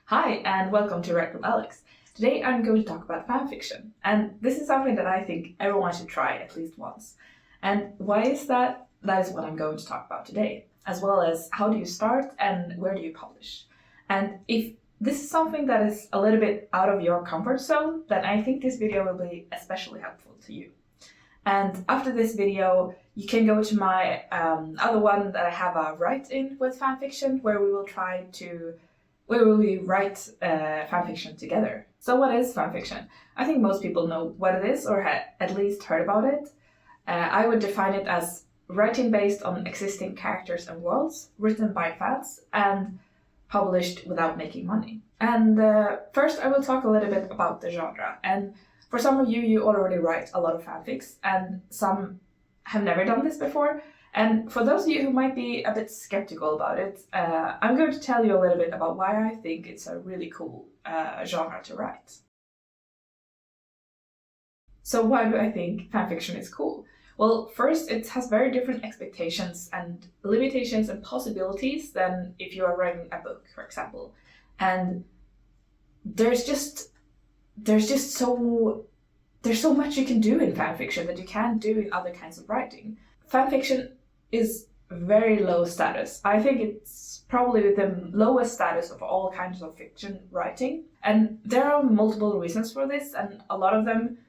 Hi, and welcome to Write with Alex. Today I'm going to talk about fanfiction, and this is something that I think everyone should try at least once. And why is that? That is what I'm going to talk about today, as well as how do you start and where do you publish. And if this is something that is a little bit out of your comfort zone, then I think this video will be especially helpful to you. And after this video, you can go to my other one that I have a write-in with fanfiction, where we will write fanfiction together. So what is fanfiction? I think most people know what it is or have at least heard about it. I would define it as writing based on existing characters and worlds, written by fans and published without making money. And first I will talk a little bit about the genre. And for some of you, you already write a lot of fanfics, and some have never done this before. And for those of you who might be a bit skeptical about it, I'm going to tell you a little bit about why I think it's a really cool genre to write. So why do I think fanfiction is cool? Well, first, it has very different expectations and limitations and possibilities than if you are writing a book, for example. And there's so much you can do in fanfiction that you can't do in other kinds of writing. Fanfiction is very low status. I think it's probably the lowest status of all kinds of fiction writing. And there are multiple reasons for this, and a lot of them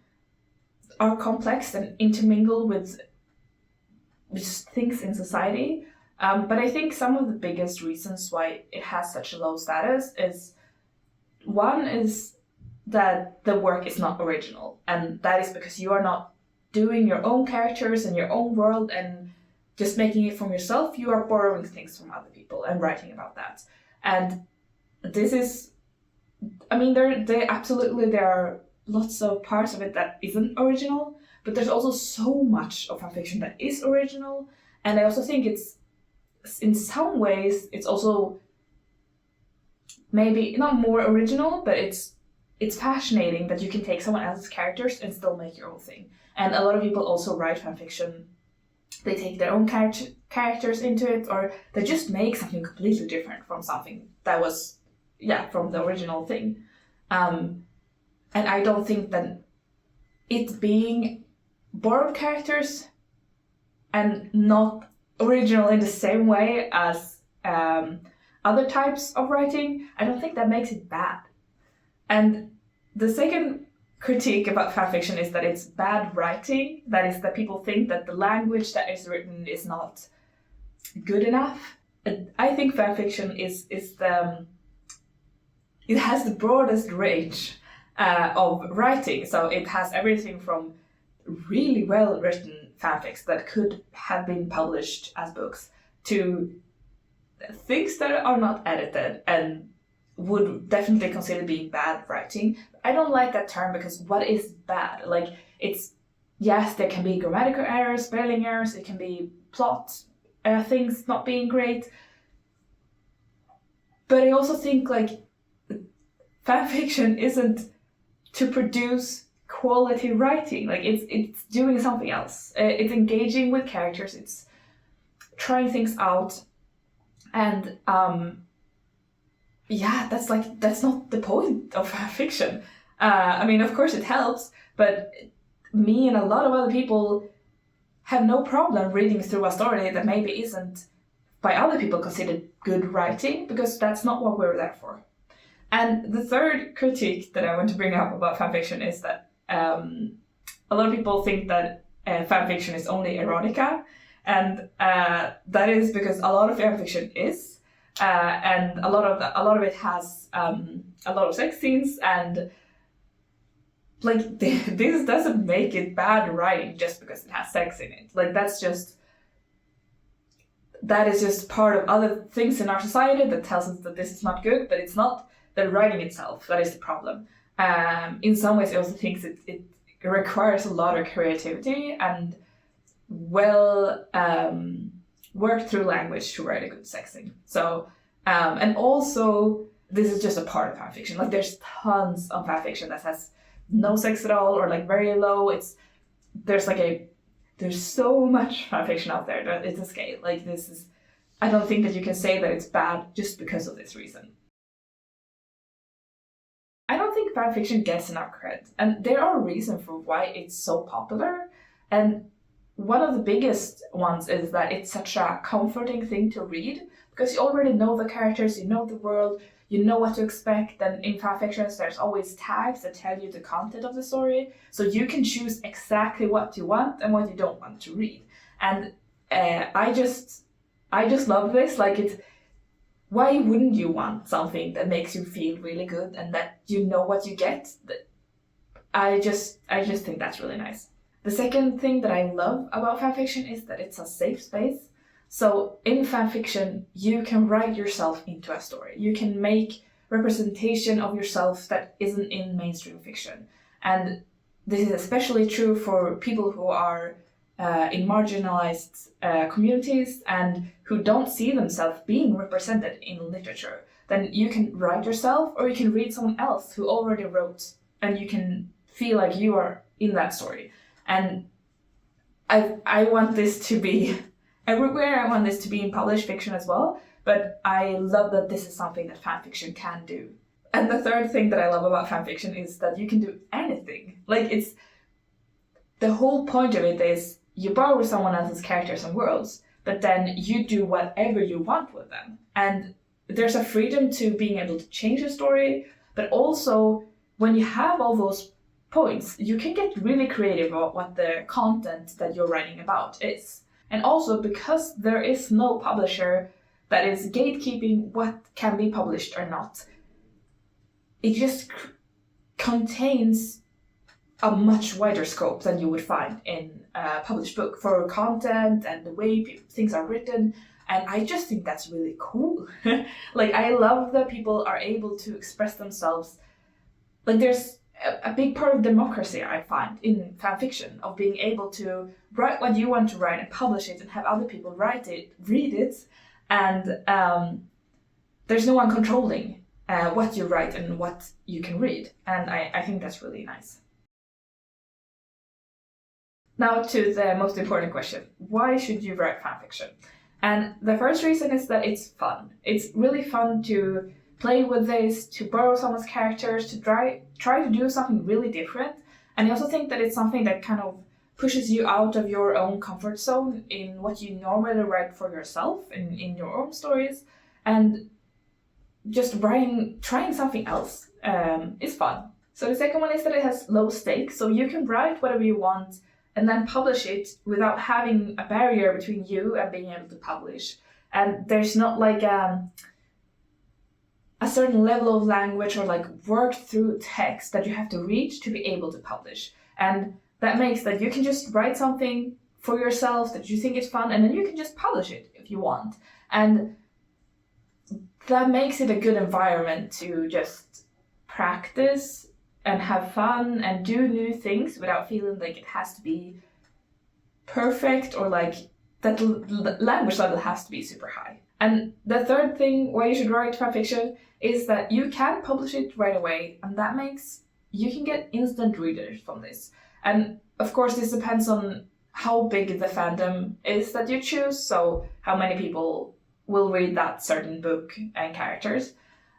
are complex and intermingle with just things in society. But I think some of the biggest reasons why it has such a low status is, one is that the work is not original, and that is because you are not doing your own characters and your own world and just making it from yourself. You are borrowing things from other people and writing about that. And this is, I mean, there are lots of parts of it that isn't original, but there's also so much of fanfiction that is original. And I also think it's, in some ways, it's also maybe not more original, but it's fascinating that you can take someone else's characters and still make your own thing. And a lot of people also write fanfiction. They take their own characters into it, or they just make something completely different from something that was, from the original thing. And I don't think that it being borrowed characters and not original in the same way as other types of writing, I don't think that makes it bad. And the second critique about fanfiction is that it's bad writing. That is, that people think that the language that is written is not good enough. I think fanfiction it has the broadest range of writing. So it has everything from really well written fanfics that could have been published as books to things that are not edited and would definitely consider being bad writing. I don't like that term, because what is bad? Like, yes, there can be grammatical errors, spelling errors, it can be plot things not being great. But I also think, like, fanfiction isn't to produce quality writing. Like, it's doing something else. It's engaging with characters, it's trying things out, and that's not the point of fiction. I mean, of course it helps, but me and a lot of other people have no problem reading through a story that maybe isn't by other people considered good writing, because that's not what we're there for. And the third critique that I want to bring up about fanfiction is that a lot of people think that fanfiction is only erotica, and that is because a lot of fanfiction is. And a lot of it has a lot of sex scenes, and like this doesn't make it bad writing just because it has sex in it. Like, that is just part of other things in our society that tells us that this is not good, but it's not the writing itself that is the problem. In some ways, I also think it requires a lot of creativity and work through language to write a good sex scene. So, and also, this is just a part of fanfiction. Like, there's tons of fanfiction that has no sex at all, or like very low. There's so much fanfiction out there that it's a scale. Like, I don't think that you can say that it's bad just because of this reason. think fanfiction gets enough credit, and there are reasons for why it's so popular. And one of the biggest ones is that it's such a comforting thing to read because you already know the characters, you know the world, you know what to expect. And in fanfictions, there's always tags that tell you the content of the story, so you can choose exactly what you want and what you don't want to read. And I just love this. Like, it's, why wouldn't you want something that makes you feel really good and that you know what you get? I just think that's really nice. The second thing that I love about fanfiction is that it's a safe space. So in fanfiction, you can write yourself into a story. You can make representation of yourself that isn't in mainstream fiction. And this is especially true for people who are in marginalized communities and who don't see themselves being represented in literature. Then you can write yourself, or you can read someone else who already wrote, and you can feel like you are in that story. And I want this to be everywhere. I want this to be in published fiction as well. But I love that this is something that fanfiction can do. And the third thing that I love about fanfiction is that you can do anything. Like, it's the whole point of it is you borrow someone else's characters and worlds, but then you do whatever you want with them. And there's a freedom to being able to change the story, but also when you have all those points, you can get really creative about what the content that you're writing about is. And also, because there is no publisher that is gatekeeping what can be published or not, it just contains a much wider scope than you would find in a published book for content and the way things are written. And I just think that's really cool. Like, I love that people are able to express themselves. Like, there's a big part of democracy, I find, in fanfiction, of being able to write what you want to write and publish it and have other people read it, and there's no one controlling what you write and what you can read. And I think that's really nice. Now to the most important question. Why should you write fanfiction? And the first reason is that it's fun. It's really fun to play with this, to borrow someone's characters, to try to do something really different. And I also think that it's something that kind of pushes you out of your own comfort zone in what you normally write for yourself in your own stories. And just trying something else is fun. So the second one is that it has low stakes, so you can write whatever you want and then publish it without having a barrier between you and being able to publish. And there's not like a certain level of language or like worked through text that you have to reach to be able to publish. And that makes that you can just write something for yourself that you think is fun, and then you can just publish it if you want. And that makes it a good environment to just practice and have fun and do new things without feeling like it has to be perfect or like that language level has to be super high. And the third thing why you should write fanfiction is that you can publish it right away, and that makes you can get instant readers from this. And of course, this depends on how big the fandom is that you choose, so how many people will read that certain book and characters.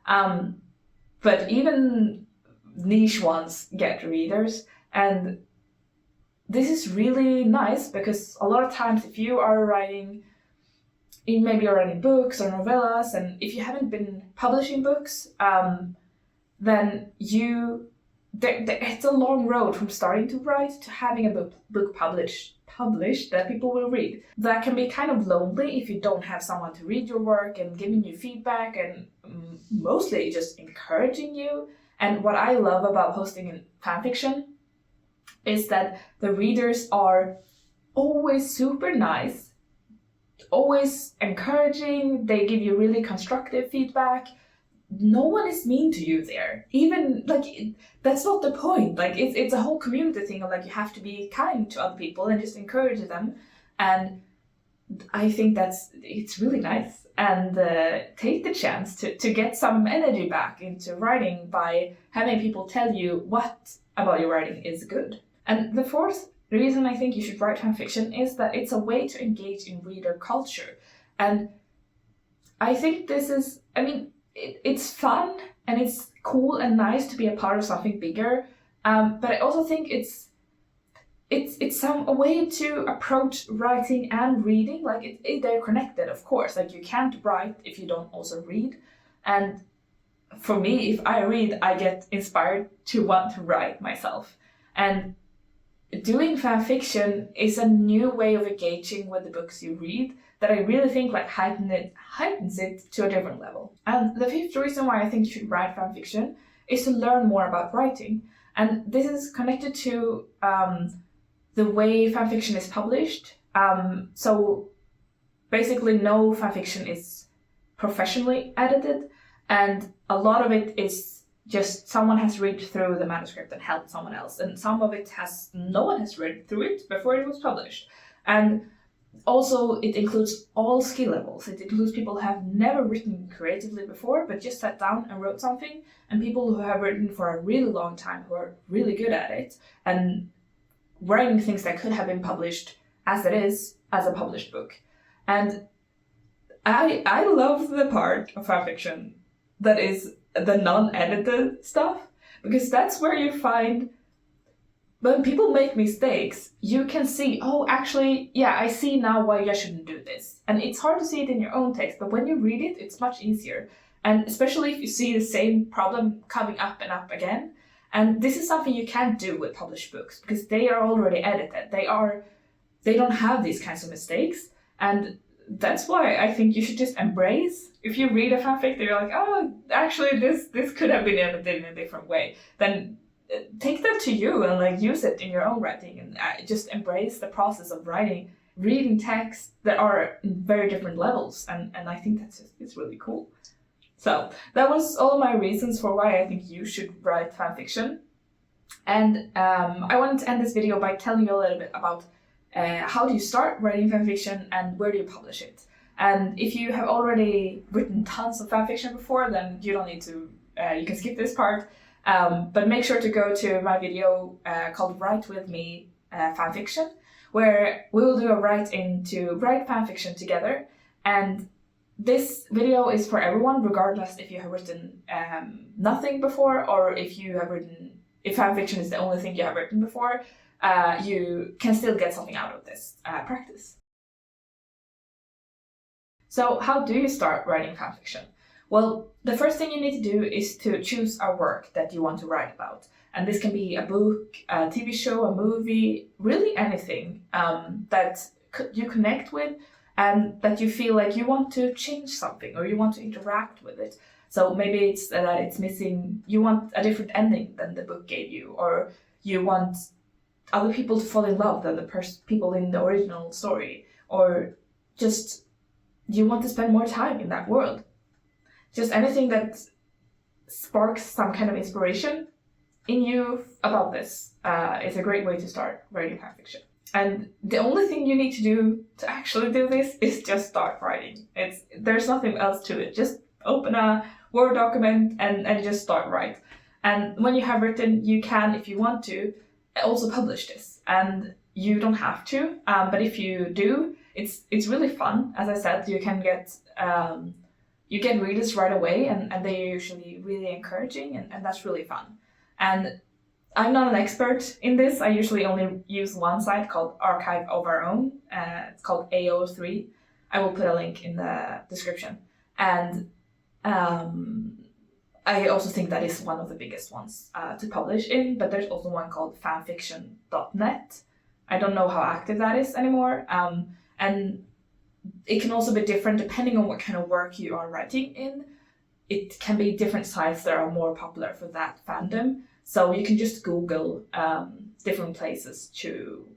But even niche ones get readers, and this is really nice because a lot of times if you are writing, maybe you're writing books or novellas, and if you haven't been publishing books, then it's a long road from starting to write to having a book published that people will read. That can be kind of lonely if you don't have someone to read your work and giving you feedback and mostly just encouraging you. And what I love about posting in fanfiction is that the readers are always super nice, always encouraging. They give you really constructive feedback. No one is mean to you there. Even that's not the point. Like it's a whole community thing of like you have to be kind to other people and just encourage them. And I think it's really nice. And take the chance to get some energy back into writing by having people tell you what about your writing is good. And the fourth reason I think you should write fanfiction is that it's a way to engage in reader culture. And I think this is, it's fun and it's cool and nice to be a part of something bigger. But I also think it's a way to approach writing and reading. Like they're connected, of course. Like you can't write if you don't also read. And for me, if I read, I get inspired to want to write myself. And doing fan fiction is a new way of engaging with the books you read that I really think like heightens it to a different level. And the fifth reason why I think you should write fan fiction is to learn more about writing. And this is connected to the way fan fiction is published. So basically, no fan fiction is professionally edited, and a lot of it is just someone has read through the manuscript and helped someone else, and some of it no one has read through it before it was published. And also, it includes all skill levels. It includes people who have never written creatively before, but just sat down and wrote something, and people who have written for a really long time, who are really good at it, and writing things that could have been published as it is, as a published book. And I love the part of fanfiction that is the non-edited stuff, because that's where you find when people make mistakes, you can see, oh, actually, yeah, I see now why I shouldn't do this. And it's hard to see it in your own text, but when you read it, it's much easier. And especially if you see the same problem coming up and up again. And this is something you can't do with published books because they are already edited. They don't have these kinds of mistakes. And that's why I think you should just embrace, if you read a fanfic that you're like, oh, actually this could have been edited in a different way, then take that to you and like use it in your own writing, and just embrace the process of reading texts that are in very different levels. And I think it's really cool. So that was all my reasons for why I think you should write fanfiction. And I wanted to end this video by telling you a little bit about how do you start writing fanfiction and where do you publish it. And if you have already written tons of fanfiction before, then you don't need to, you can skip this part. But make sure to go to my video called Write With Me Fanfiction, where we will do a write-in to write fanfiction together. And this video is for everyone, regardless if you have written nothing before, or if fanfiction is the only thing you have written before, you can still get something out of this practice. So how do you start writing fanfiction? Well, the first thing you need to do is to choose a work that you want to write about. And this can be a book, a TV show, a movie, really anything that you connect with and that you feel like you want to change something or you want to interact with it. So maybe it's that it's missing, you want a different ending than the book gave you, or you want other people to fall in love than the people in the original story, or just you want to spend more time in that world. Just anything that sparks some kind of inspiration in you about this is a great way to start writing fanfiction. And the only thing you need to do to actually do this is just start writing. There's nothing else to it. Just open a Word document and just start write. And when you have written, you can, if you want to, also publish this. And you don't have to, but if you do, it's really fun. As I said, you can get you get readers right away, and they're usually really encouraging, and that's really fun. And I'm not an expert in this. I usually only use one site called Archive of Our Own. It's called AO3. I will put a link in the description. And I also think that is one of the biggest ones to publish in, but there's also one called fanfiction.net. I don't know how active that is anymore. And it can also be different depending on what kind of work you are writing in. It can be different sites that are more popular for that fandom. So you can just Google different places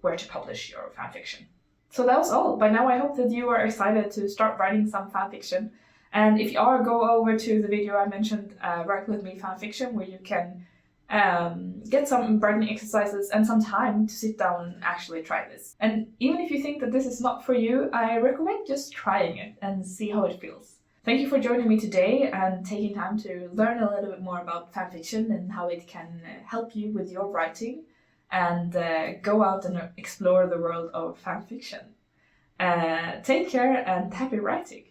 where to publish your fanfiction. So that was all. By now I hope that you are excited to start writing some fanfiction. And if you are, go over to the video I mentioned, Write With Me Fanfiction, where you can get some writing exercises and some time to sit down and actually try this. And even if you think that this is not for you, I recommend just trying it and see how it feels. Thank you for joining me today and taking time to learn a little bit more about fanfiction and how it can help you with your writing, and go out and explore the world of fanfiction. Take care and happy writing!